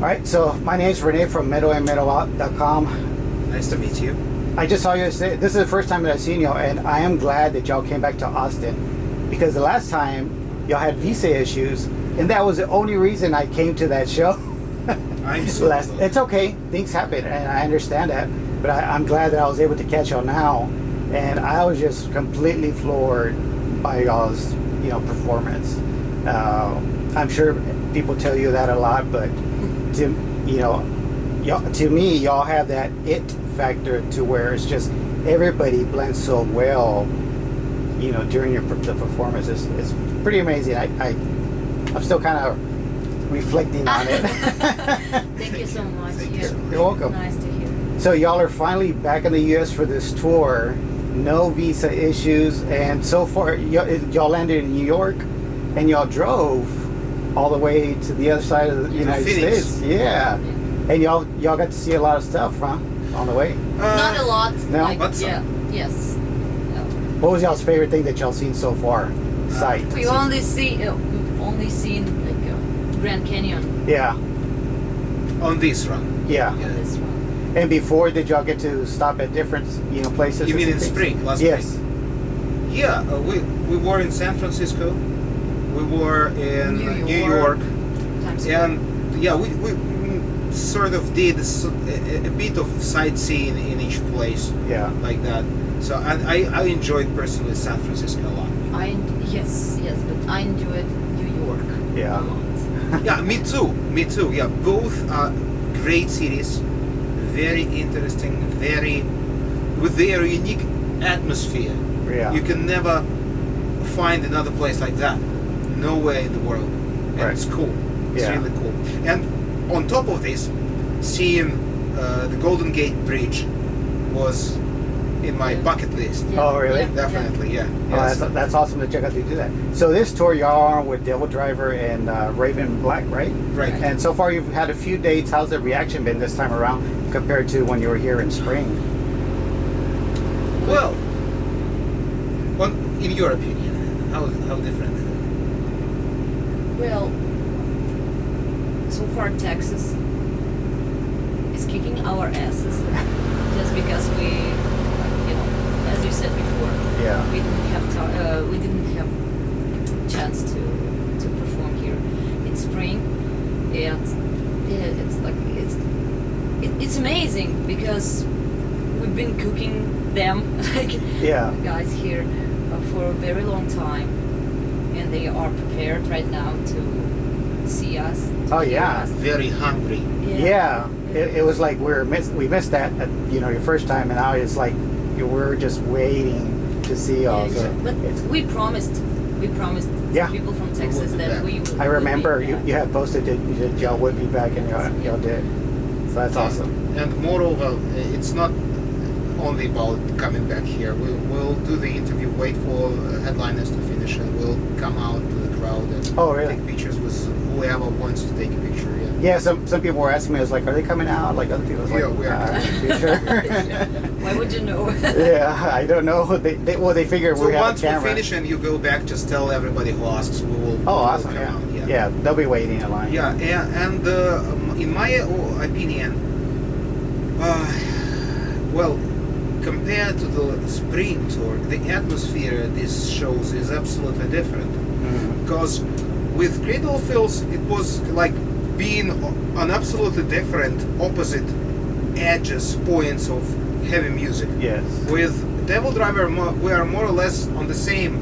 right, so my name is Renee from metalandmetalout.com. Nice to meet you. I just saw you say this is the first time that I've seen you, and I am glad that y'all came back to Austin, because the last time y'all had visa issues, and that was the only reason I came to that show. I'm so It's okay, things happen, and I understand that, but I'm glad that I was able to catch y'all now, and I was just completely floored by y'all's performance. I'm sure people tell you that a lot, but to me, y'all have that it factor to where it's just everybody blends so well. During the performance, it's pretty amazing. I'm still kind of reflecting on it. Thank you so much. You're welcome. Nice to hear. So y'all are finally back in the U.S. for this tour. No visa issues, and so far y'all landed in New York, and y'all drove all the way to the other side of the United Phoenix. States. Yeah. And y'all got to see a lot of stuff, huh? On the way. Not a lot. No? But some. Yeah. Yes. No. What was y'all's favorite thing that y'all seen so far? Sight. We've only seen like Grand Canyon. Yeah. On this run. Yeah. Yeah. This one. And before, did y'all get to stop at different places? You and mean see in things? spring? Last Yes. spring? Yeah, we were in San Francisco. We were in New York. Times Square. And yeah, we sort of did a bit of sightseeing in each place. Yeah. Like that. So I enjoyed personally San Francisco a lot. Yes, but I enjoyed New York Yeah. a lot. Yeah, me too. Yeah, both are great cities, very interesting, with their unique atmosphere. Yeah. You can never find another place like that. Nowhere in the world. And Right. it's cool. It's Yeah. really cool. And on top of this, seeing the Golden Gate Bridge was in my bucket list. Yeah. Oh, really? Yeah. Definitely, yeah. Oh, that's awesome that you got to do that. So this tour, y'all are with Devil Driver and Raven Black, right? Right. And so far, you've had a few dates. How's the reaction been this time around compared to when you were here in spring? Well, in your opinion, how different? Well, so far Texas is kicking our asses just because we, as you said before, Yeah. we didn't have chance to perform here in spring, and it's amazing because we've been cooking them Yeah. guys here for a very long time, and they are prepared right now to see us. to Oh, hear yeah. us. Very hungry. Yeah. It was like we missed that at, your first time, and now it's like we're just waiting to see y'all. Yeah, So but it's, we promised Yeah. people from Texas that we will. I remember will be back. you had posted that y'all would be back, and y'all did. So that's awesome. And moreover, it's not only about coming back here. We'll do the interview, wait for headliners to finish, and we'll come out to the crowd and Oh, really? take pictures with whoever wants to take a picture. Yeah. Yeah, some people were asking me, I was like, are they coming out? Like other people was like, Yeah, we are. you sure? Why would you know? Yeah, I don't know. They figure So we have a once we camera. finish and you go back, just tell everybody who asks. We will. Oh, we will awesome! come out, Yeah, they'll be waiting in line. Yeah, and in my opinion, well, compared to the spring tour, the atmosphere at these shows is absolutely different. Mhm. Because with Cradle of Filth, it was like being on absolutely different, opposite edges, points of heavy music. Yes. With Devil Driver, we are more or less on the same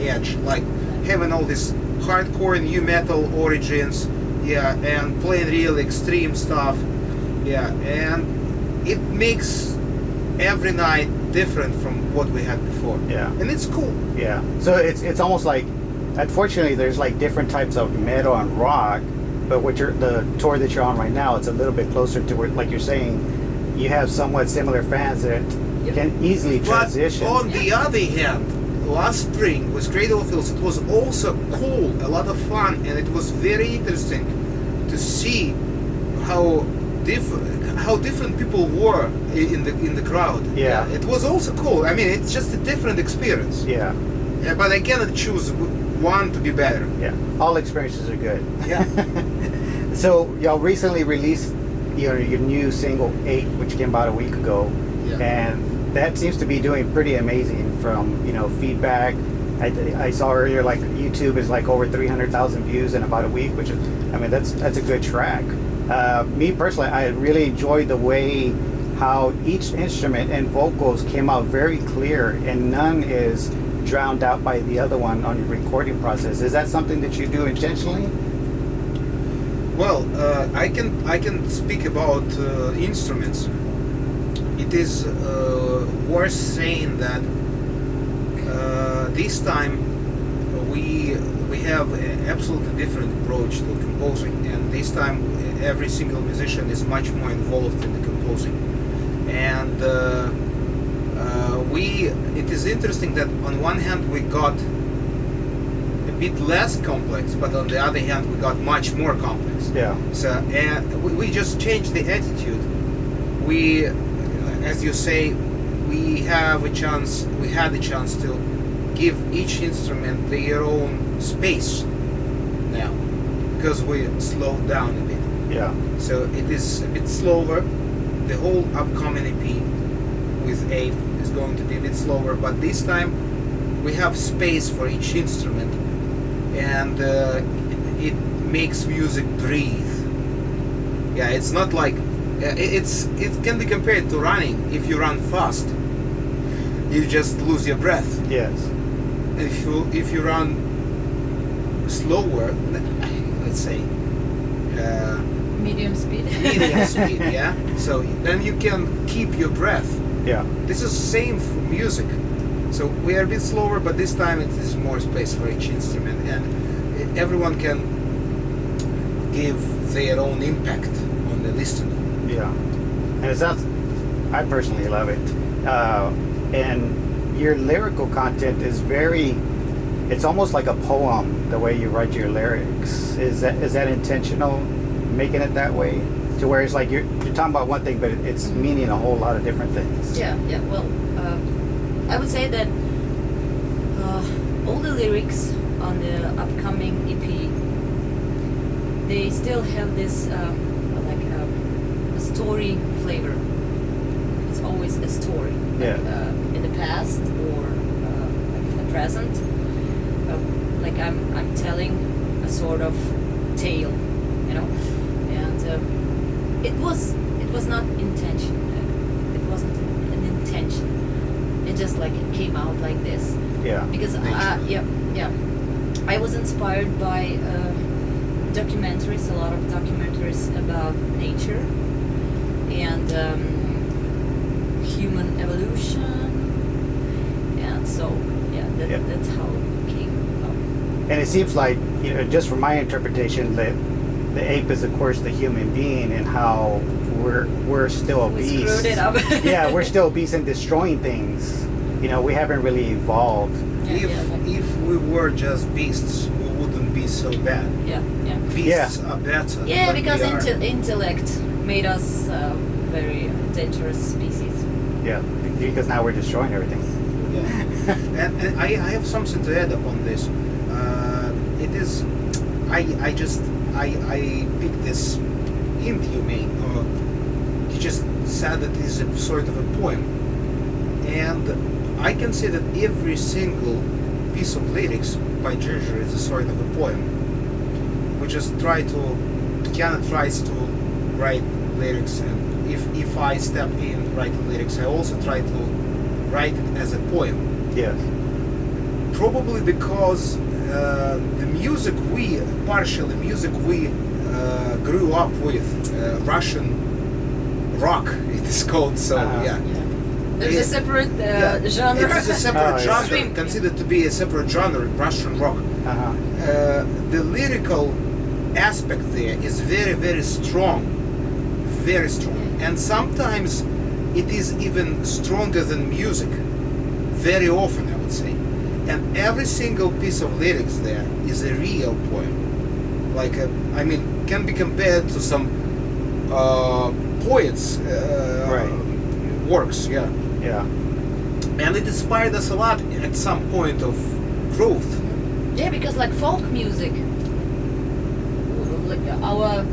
edge, like having all this hardcore new metal origins, yeah, and playing real extreme stuff, yeah, and it makes every night different from what we had before. Yeah. And it's cool. Yeah. So it's almost like, unfortunately, there's like different types of metal and rock, but the tour that you're on right now, it's a little bit closer to where, like you're saying, you have somewhat similar fans that can easily transition. But on the other hand, last spring with Cradle of Filth, it was also cool, a lot of fun, and it was very interesting to see how different people were in the crowd. Yeah. It was also cool. I mean, it's just a different experience. Yeah. But I cannot choose one to be better. Yeah. All experiences are good. Yeah. So y'all recently released your new single 8, which came about a week ago, and that seems to be doing pretty amazing from feedback. I saw earlier like YouTube is like over 300,000 views in about a week, which is, I mean, that's a good track. Me personally, I really enjoyed the way how each instrument and vocals came out very clear, and none is drowned out by the other one on your recording process. Is that something that you do intentionally? Well, I can speak about instruments. It is worth saying that this time we have an absolutely different approach to composing, and this time every single musician is much more involved in the composing. And it is interesting that on one hand we got a bit less complex, but on the other hand we got much more complex. Yeah. So we just changed the attitude. We, as you say, we had a chance to give each instrument their own space now, because we slowed down a bit. Yeah. So it is a bit slower. The whole upcoming EP with 8 is going to be a bit slower, but this time we have space for each instrument, and it makes music breathe. Yeah, it's not like it can be compared to running. If you run fast, you just lose your breath. Yes. If you run slower, let's say Medium speed. medium speed, yeah, so then you can keep your breath. Yeah. This is same for music. So we are a bit slower, but this time it is more space for each instrument, and everyone can give their own impact on the listener. Yeah. And it sounds, I personally love it. And your lyrical content is very, it's almost like a poem, the way you write your lyrics. Is that intentional, making it that way? To where it's like you're talking about one thing, but it's meaning a whole lot of different things. Yeah. Well, I would say that all the lyrics on the upcoming EP, they still have this a story flavor. It's always a story. Yeah. In the past or in the present. I'm telling a sort of tale, and it was not intention. It wasn't an intention. It just it came out like this. Yeah. Because I was inspired by documentaries, a lot of documentaries about nature and human evolution, and so that's how it came up. And it seems like, just from my interpretation, that the ape is, of course, the human being, and how we're still a beast. We screwed it up. Yeah, we're still beasts and destroying things. We haven't really evolved. If we were just beasts, we wouldn't be so bad. Yeah. Beasts are better. Yeah, than because we are. intellect made us very dangerous species. Yeah, because now we're destroying everything. Yeah. and I have something to add upon this. It is, I picked this hint you made. You just said that it is a sort of a poem, and I can say that every single piece of lyrics by Jinjer is a sort of a poem. We just Tatiana tries to write lyrics, and if I step in writing lyrics, I also try to write it as a poem. Yes. Probably because the music we grew up with, Russian rock, it is called. So yeah. There's a separate genre. It is a separate genre, Stream. considered to be a separate genre, Russian rock. Uh-huh. The lyrical aspect there is very, very strong, and sometimes it is even stronger than music. Very often, I would say. And every single piece of lyrics there is a real poem. Can be compared to some poets' works, yeah. Yeah. And it inspired us a lot at some point of growth. Yeah, because folk music, our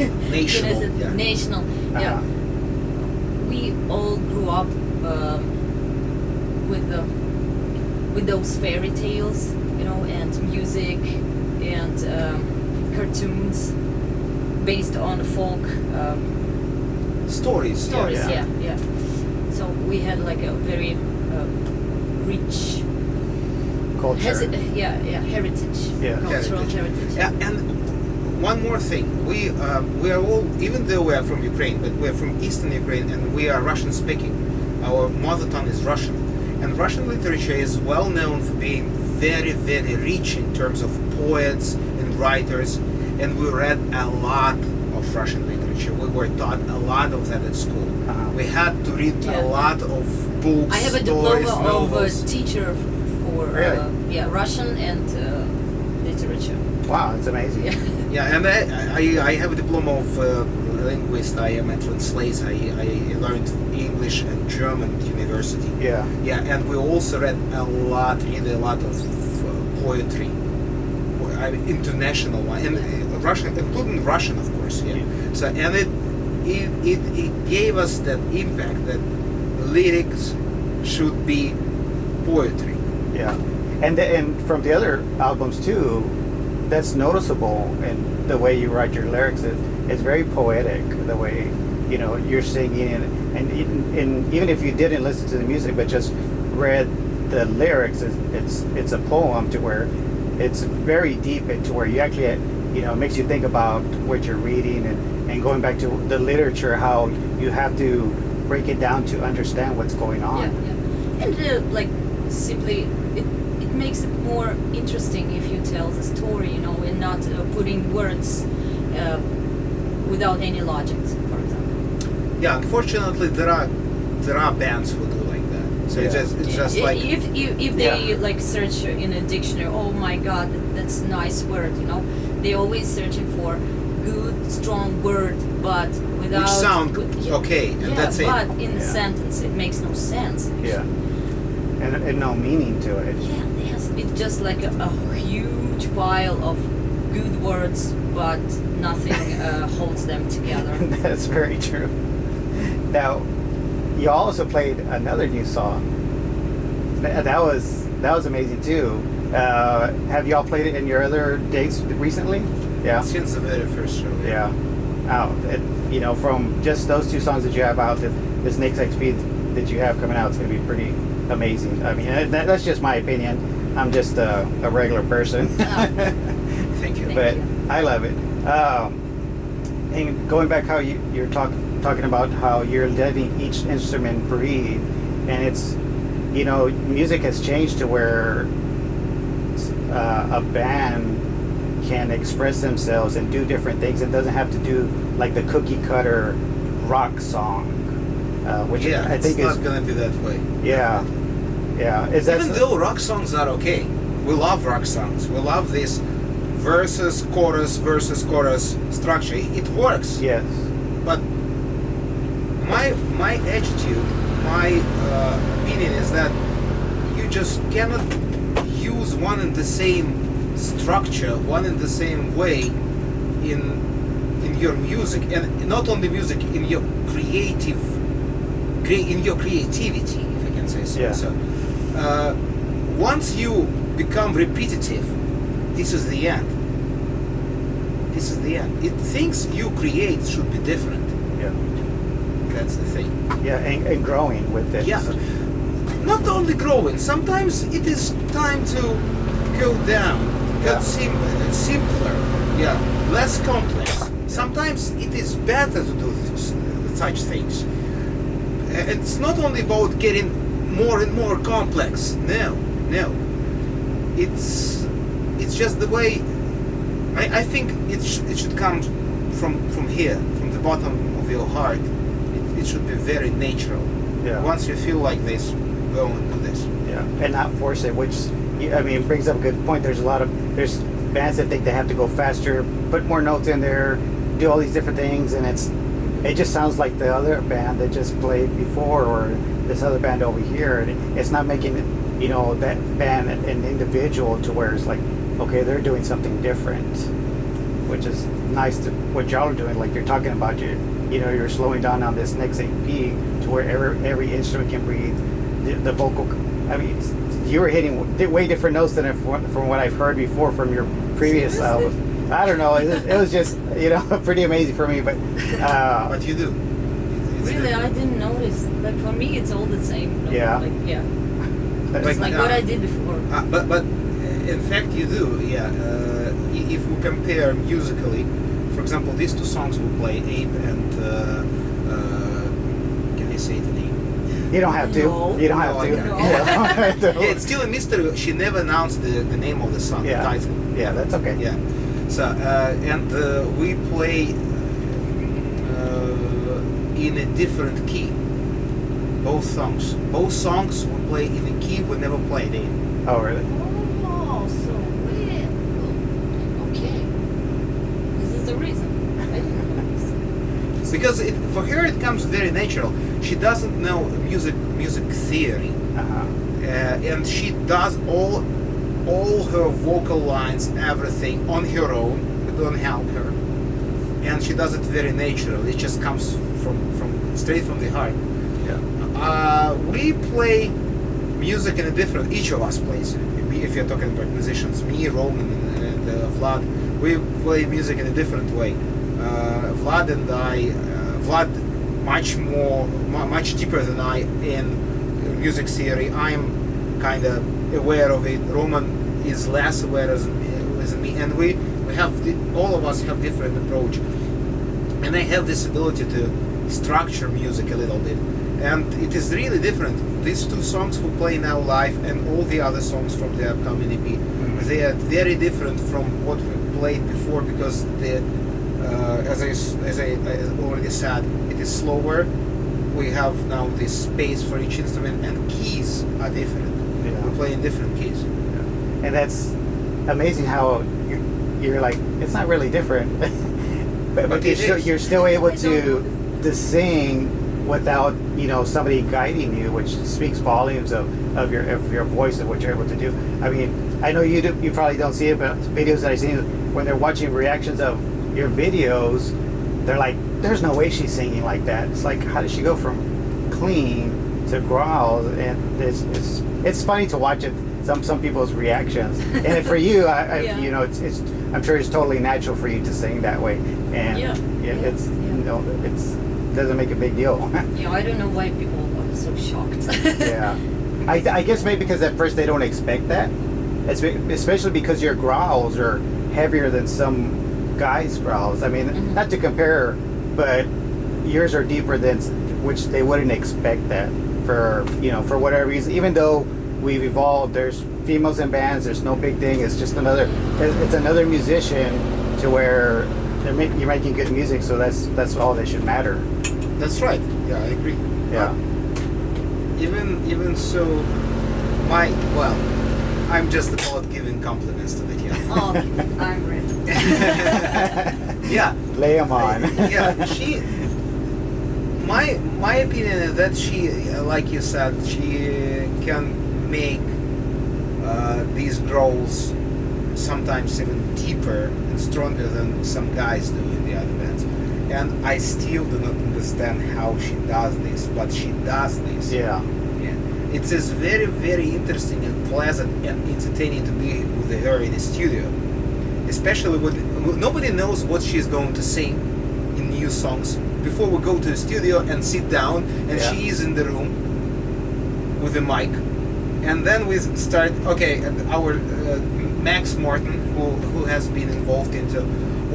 National, It is yeah. national. Yeah. Uh-huh. We all grew up with those fairy tales, and music and cartoons based on folk Stories. stories. Yeah. Yeah. So we had like a very rich Culture. heritage. Yeah. Cultural heritage. Yeah, and one more thing, we are all, even though we are from Ukraine, but we are from Eastern Ukraine, and we are Russian speaking. Our mother tongue is Russian, and Russian literature is well known for being very, very rich in terms of poets and writers, and we read a lot of Russian literature. We were taught a lot of that at school. Uh-huh. We had to read Yeah. a lot of books, I have a stories, diploma of a novels. teacher for Really? Russian and literature. Wow, it's amazing. Yeah. Yeah, and I have a diploma of linguist. I am a translator. I learned English and German at university. Yeah. Yeah, and we also read really a lot of poetry, international one, and Russian, including Russian, of course. Yeah. Yeah. So, and it gave us that impact that lyrics should be poetry. Yeah, and from the other albums too, that's noticeable in the way you write your lyrics. It's very poetic, the way you're singing, and even if you didn't listen to the music but just read the lyrics, it's a poem to where it's very deep into where you actually it makes you think about what you're reading and going back to the literature, how you have to break it down to understand what's going on. Yeah. And like simply it makes it more interesting if you tell the story, and not putting words without any logic, for example. Yeah, unfortunately, there are bands who do like that. So Yeah. it's just like If they like search in a dictionary, oh my God, that's a nice word, they always searching for good, strong word, but without which sound yeah, okay, and yeah, that's it. but in the Yeah. sentence it makes no sense. Yeah, and no meaning to it. Yeah, yes, it's just like a huge pile of good words, but nothing holds them together. That's very true. Now, you also played another new song. That was amazing too. Have y'all played it in your other dates recently? Yeah. Since the very first show. Yeah. Out. From just those two songs that you have out, this next XP that you have coming out is going to be pretty amazing. I mean, that's just my opinion. I'm just a regular person. Thank you. But you. I love it. And going back how you're talking about how you're letting each instrument breathe, and it's music has changed to where a band can express themselves and do different things. It doesn't have to do like the cookie cutter rock song, which I think it's is not gonna be that way. yeah. Is that Even though rock songs are okay, we love rock songs. We love this versus chorus structure. It works. yes. But my attitude, my opinion is that you just cannot use one and the same structure, one and the same way in your music, and not only music, in your creativity, if I can say so. Yeah. So once you become repetitive, this is the end. This is the end. Things you create should be different. Yeah. That's the thing. Yeah, and growing with it. Yeah. Not only growing. Sometimes it is time to go down, Yeah. get simpler. Yeah, less complex. Sometimes it is better to do such things. It's not only about getting more and more complex. No. It's just the way. I think it should come from here, from the bottom of your heart. It should be very natural. Yeah. Once you feel like this, go and do this. Yeah, and not force it, which brings up a good point. There's bands that think they have to go faster, put more notes in there, do all these different things, and it just sounds like the other band that just played before, or this other band over here, and it's not making that band an individual to where it's like, okay, they're doing something different. which is nice to what y'all are doing. Like you're talking about you're slowing down on this next EP to where every instrument can breathe. The vocal, I mean, you were hitting way different notes than from what I've heard before from your previous albums. I don't know. It was just pretty amazing for me. But but you do. Really, I didn't notice. Like for me, it's all the same. No? Yeah. Like yeah. It's like what I did before. But in fact, you do. Yeah. If we compare musically, for example, these two songs we play, Ape and can I say the name? You don't have to. No. You don't have No, I to. can't. Yeah. Yeah, it's still a mystery. She never announced the name of the song, Yeah. the title. Yeah, that's okay. Yeah. So and we play in a different key. Both songs. Both songs we play in a key we never played in. Oh, really? Oh, so weird. Okay. This is the reason. I didn't notice. Because for her it comes very natural. She doesn't know music theory, and she does all her vocal lines, everything on her own. We don't help her, and she does it very natural. It just comes from straight from the heart. Yeah. We play music in a different. Each of us plays. If you're talking about musicians, me, Roman, and Vlad, we play music in a different way. Vlad and I, Vlad much deeper than I in music theory. I'm kind of aware of it. Roman is less aware than me, and we have all of us have different approach. And I have this ability to structure music a little bit, and it is really different. These two songs we play now live, and all the other songs from the upcoming EP, they are very different from what we played before because as I already said, it is slower. We have now this space for each instrument, and keys are different. Yeah. We play in different keys. And that's amazing how you're like, it's not really different. but you're still able to sing without somebody guiding you, which speaks volumes of your voice and what you're able to do. I mean, I know you probably don't see it, but videos that I've seen when they're watching reactions of your videos, they're like, there's no way she's singing like that. It's like, how does she go from clean to growls? And it's funny to watch it. Some people's reactions, and for you, Yeah. it's I'm sure it's totally natural for you to sing that way, and it's doesn't make a big deal. Yeah, I don't know why people are so shocked. Yeah, I guess maybe because at first they don't expect that, especially because your growls are heavier than some guys' growls. I mean, not to compare, but yours are deeper than which they wouldn't expect that for whatever reason. Even though we've evolved, there's females in bands, there's no big thing. It's just it's another musician to where you're making good music, so that's all that should matter. That's right. Yeah, I agree. Yeah. Even so, I'm just about giving compliments to Tatiana. Oh, I'm ready. Yeah. Lay them on. Yeah, my opinion is that she, like you said, she can make these growls sometimes even deeper and stronger than some guys do in the other bands. And I still do not understand how she does this, but she does this. Yeah. Yeah. It is very, very interesting and pleasant and entertaining to be with her in the studio. Especially when nobody knows what she's going to sing in new songs. Before we go to the studio and sit down, and she is in the room with the mic. And then we start, our Max Martin, who has been involved into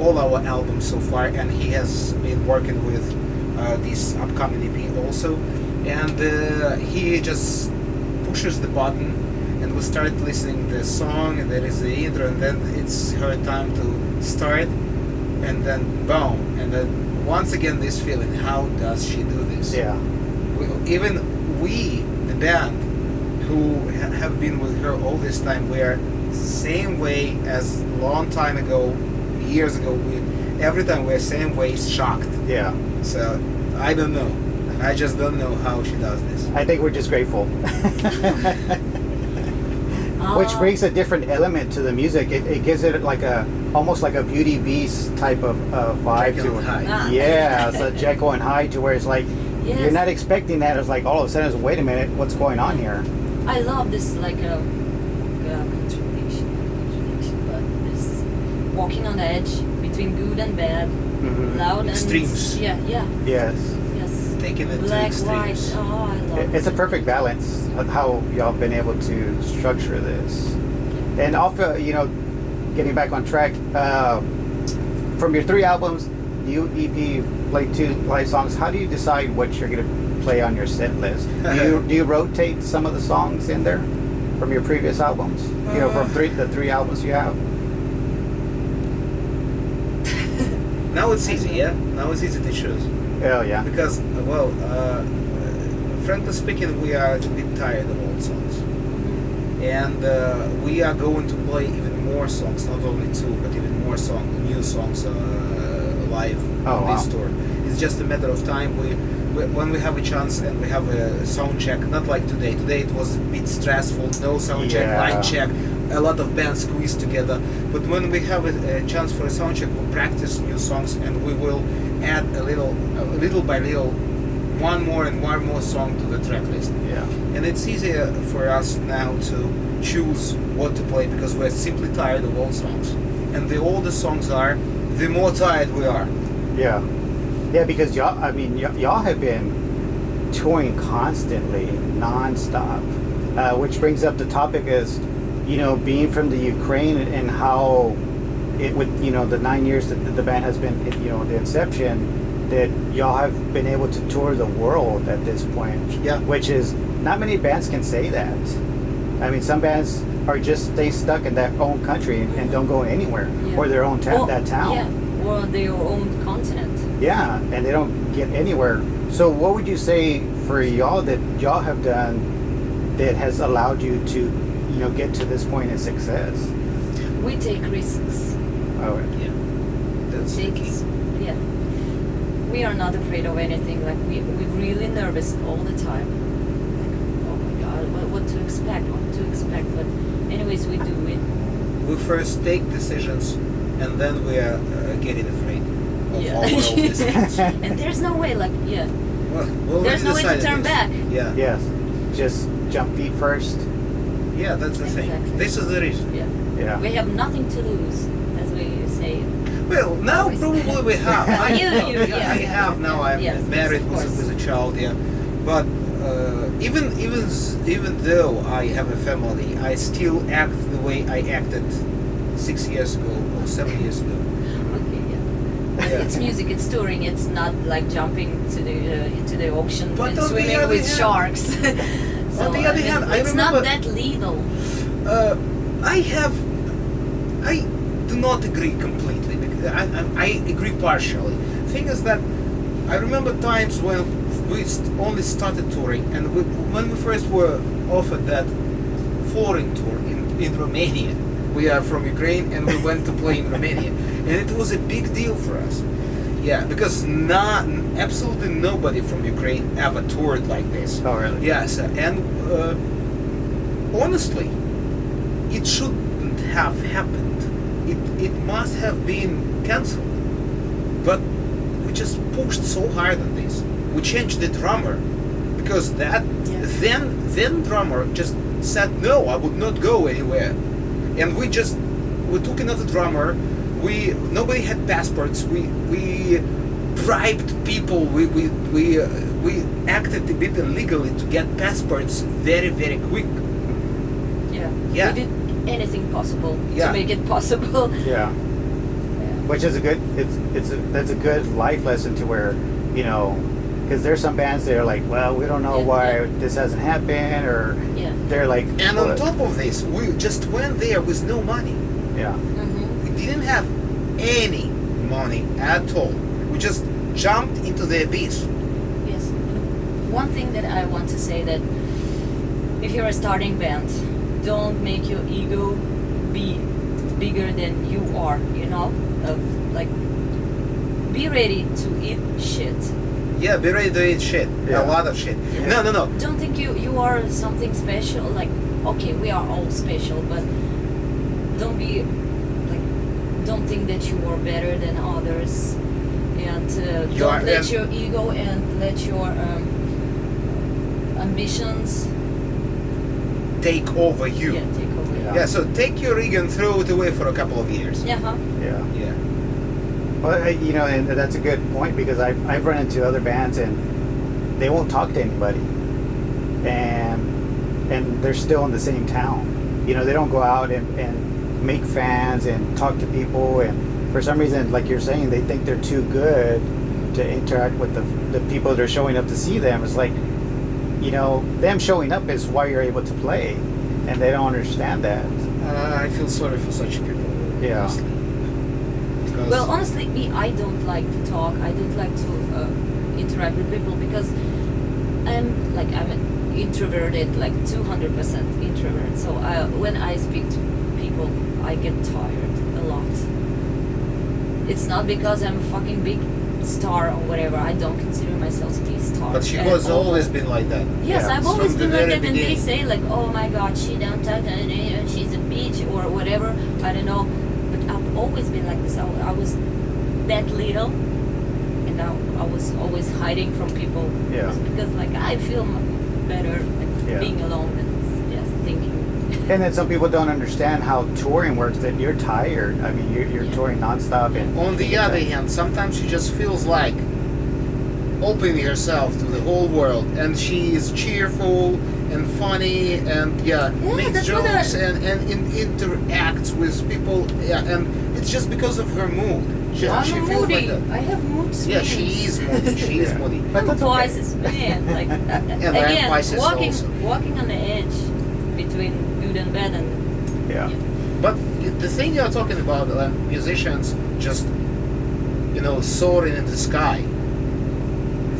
all our albums so far, and he has been working with this upcoming EP also. And he just pushes the button, and we start listening the song, and there is the intro, and then it's her time to start, and then boom, and then once again this feeling, how does she do this? Yeah. Even we, the band, who have been with her all this time, we are same way as long time ago, years ago. Every time we're same way, shocked. Yeah. So I don't know. I just don't know how she does this. I think we're just grateful. which brings a different element to the music. It gives it like almost like a Beauty Beast type of vibe Jekyll to and it. Hyde. Yeah, it's a Jekyll and Hyde, to where it's like Yes. you're not expecting that. It's like all of a sudden, it's, wait a minute, what's going on here? I love this like a contradiction, but this walking on the edge between good and bad, Mhm. loud Extremes. and yeah, Yes, yes. Taking it to Black, white. extremes. Oh, I love it's a it. perfect balance of how y'all been able to structure this. And also, getting back on track, from your 3 albums, new EP, play 2 live songs. How do you decide what you're going to play on your set list? Do you rotate some of the songs in there from your previous albums? From the 3 albums you have. Now it's easy, yeah? Now it's easy to choose. Oh yeah. Because, frankly speaking, we are a bit tired of old songs. And we are going to play even more songs, not only 2, but even more new songs live Oh, on this wow. tour. It's just a matter of time. When we have a chance and we have a sound check, not like today. Today it was a bit stressful, no sound check, Yeah. line check, a lot of bands squeezed together. But when we have a chance for a sound check, we'll practice new songs and we will add a little by little, one more song to the track list. Yeah. And it's easier for us now to choose what to play because we're simply tired of old songs. And the older songs are, the more tired we are. Yeah. Yeah, because y'all have been touring constantly, non-stop, which brings up the topic is, being from the Ukraine and how it would, the 9 years that the band has been, the inception, that y'all have been able to tour the world at this point. Yeah. Which is, not many bands can say that. I mean, some bands are just stay stuck in their own country and don't go anywhere, Yeah. or their own that town. Yeah, or their own continent. Yeah, and they don't get anywhere. So what would you say for y'all that y'all have done that has allowed you to, get to this point of success? We take risks. Oh, Yeah. That's the key. Yeah. We are not afraid of anything. Like we're really nervous all the time. Like, oh my God, what to expect? But anyways, we do it. We first take decisions and then we are getting afraid of Yeah. all our own decisions. And there's no way. Like Well, there's no way to turn back. Yeah. yes. Just jump feet first. Yeah, that's the thing. Exactly. This is the reason. Yeah. Yeah. We have nothing to lose, as we say. Well, now Always. probably we have. Yeah. I have now. I'm Yes, married of course. with a child. Yeah, but even though I have a family, I still act the way I acted 6 years ago or 7 years ago. Okay, yeah. Yeah. It's music. It's touring. It's not like jumping to the into the ocean But and on the swimming other with hand- sharks. So, on the other hand, I it's remember- not that lethal. I do not agree completely. Because I agree partially. Thing is that I remember times when we only started touring, and when we first were offered that foreign tour in Romania. We are from Ukraine, and we went to play in Romania, and it was a big deal for us. Yeah, because absolutely nobody from Ukraine ever toured like this. Oh, really? Yes, and honestly, it shouldn't have happened. It must have been cancelled. But we just pushed so hard on this. We changed the drummer because then drummer just said no, I would not go anywhere, and we took another drummer. Nobody had passports. We bribed people. We acted a bit illegally to get passports very, very quick. Yeah. Yeah. We did anything possible Yeah. to make it possible. Yeah. Which is that's a good life lesson to where, because there's some bands that are like, well, we don't know Yeah, why yeah. this hasn't happened, or Yeah. they're like, And well, on top of this, we just went there with no money. yeah, Mm-hmm. We didn't have any money at all. We just jumped into the abyss. Yes. One thing that I want to say that if you're a starting band, don't make your ego be bigger than you are. Like be ready to eat shit. Yeah, be ready to eat shit. Yeah. A lot of shit. Yeah. No. Don't think you are something special. Like, okay, we are all special, but don't be like, don't think that you are better than others, and don't let your ego and let your ambitions take over you. Yeah, take over. Yeah, so take your ego and throw it away for a couple of years. Yeah. Huh? Yeah. Yeah. Well, and that's a good point, because I've run into other bands and they won't talk to anybody, and they're still in the same town. They don't go out and make fans and talk to people, and for some reason, like you're saying, they think they're too good to interact with the people that are showing up to see them. It's like, them showing up is why you're able to play, and they don't understand that. I feel sorry for such people. Yeah. Honestly. Because Well, honestly, I don't like to talk. I don't like to interact with people because I'm an introverted, like 200% introvert. So when I speak to people, I get tired a lot. It's not because I'm a fucking big star or whatever. I don't consider myself to be a star. But she at has all. always been like that. Yes, Yeah, I've always from the been like very that, and they beginning. say like, "Oh my God, she don't talk, she's a bitch or whatever." I don't know, but I've always been like this. I was that little, and I was always hiding from people. Yeah. Just because like I feel better like Yeah. being alone and just thinking. And then some people don't understand how touring works, that you're tired. I mean, you're Yeah. touring nonstop. And On the other hand, sometimes she just feels like opening herself to the whole world, and she is cheerful and funny and makes that's what jokes and interacts with people. Yeah, and it's just because of her mood. She I'm feels moody. like that. I have mood swings. Yeah, she is moody. She is Yeah. moody. But I'm that's twice okay. as man. Like And I am again, twice as also. walking on the edge between good and bad, and Yeah. But the thing you're talking about, musicians just, soaring in the sky,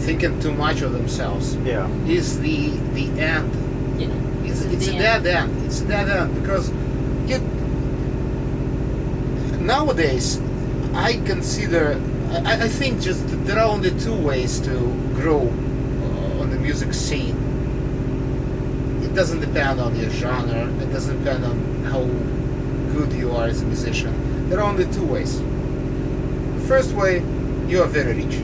thinking too much of themselves, Yeah. is the end. you know, It's the a end. dead end. It's a dead end because nowadays I consider I think just there are only two ways to grow on the music scene. It doesn't depend on your genre. It doesn't depend on how good you are as a musician. There are only two ways. The first way, you are very rich.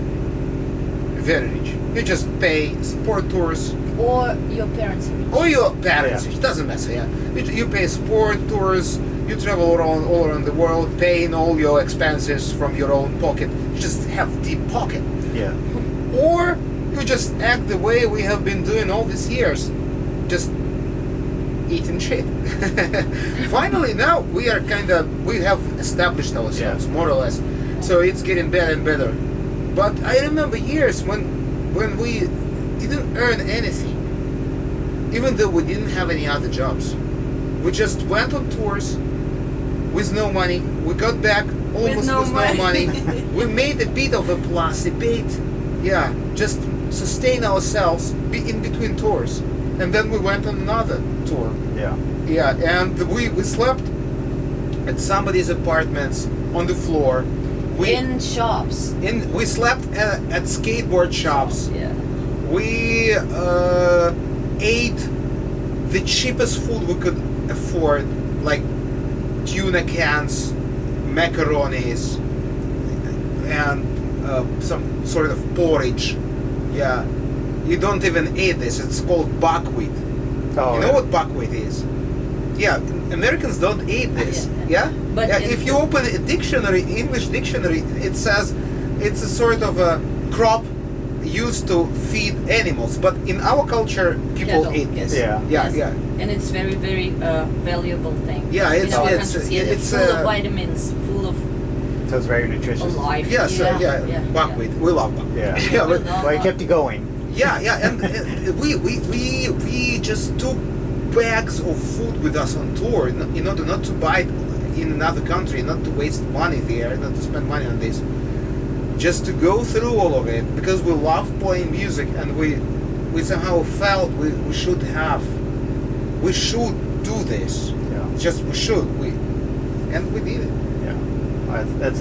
Very rich. You just pay sport tours. Or your parents are rich. Or your parents, Yeah. it doesn't matter, yeah. You pay sport tours, you travel all around the world, paying all your expenses from your own pocket. You just have deep pocket. Yeah. Or you just act the way we have been doing all these years, just eating shit. Finally, now we have established ourselves, Yeah. more or less. So it's getting better and better. But I remember years when we didn't earn anything, even though we didn't have any other jobs. We just went on tours with no money. We got back almost no with no money. money. We made a bit of a plus, just sustain ourselves in between tours. And then we went on another tour. Yeah. Yeah, and we slept at somebody's apartments on the floor. In shops. We slept at skateboard shops. Yeah. We ate the cheapest food we could afford, like tuna cans, macaronis, and some sort of porridge. Yeah, you don't even eat this. It's called buckwheat. Oh, You know what buckwheat is? Yeah, Americans don't eat this. Yeah. Yeah, But yeah. it- If you open a dictionary, English dictionary, it says it's a sort of a crop used to feed animals. But in our culture, people Cattle, eat this. yes. Yeah. Yeah, Yes. yeah. And it's very, very valuable thing. Yeah, in it's- our it's- countries, yeah, it's, full uh, of vitamins, full of So it's very nutritious. life. Yeah, so buckwheat. We love buckwheat. Yeah. yeah, but, Well, it kept you going. yeah, and we just took bags of food with us on tour in order not to buy it in another country, not to waste money there, not to spend money on this, just to go through all of it because we love playing music and we somehow felt we should do this. Yeah. Just we should, and we did it. Yeah. Well, that's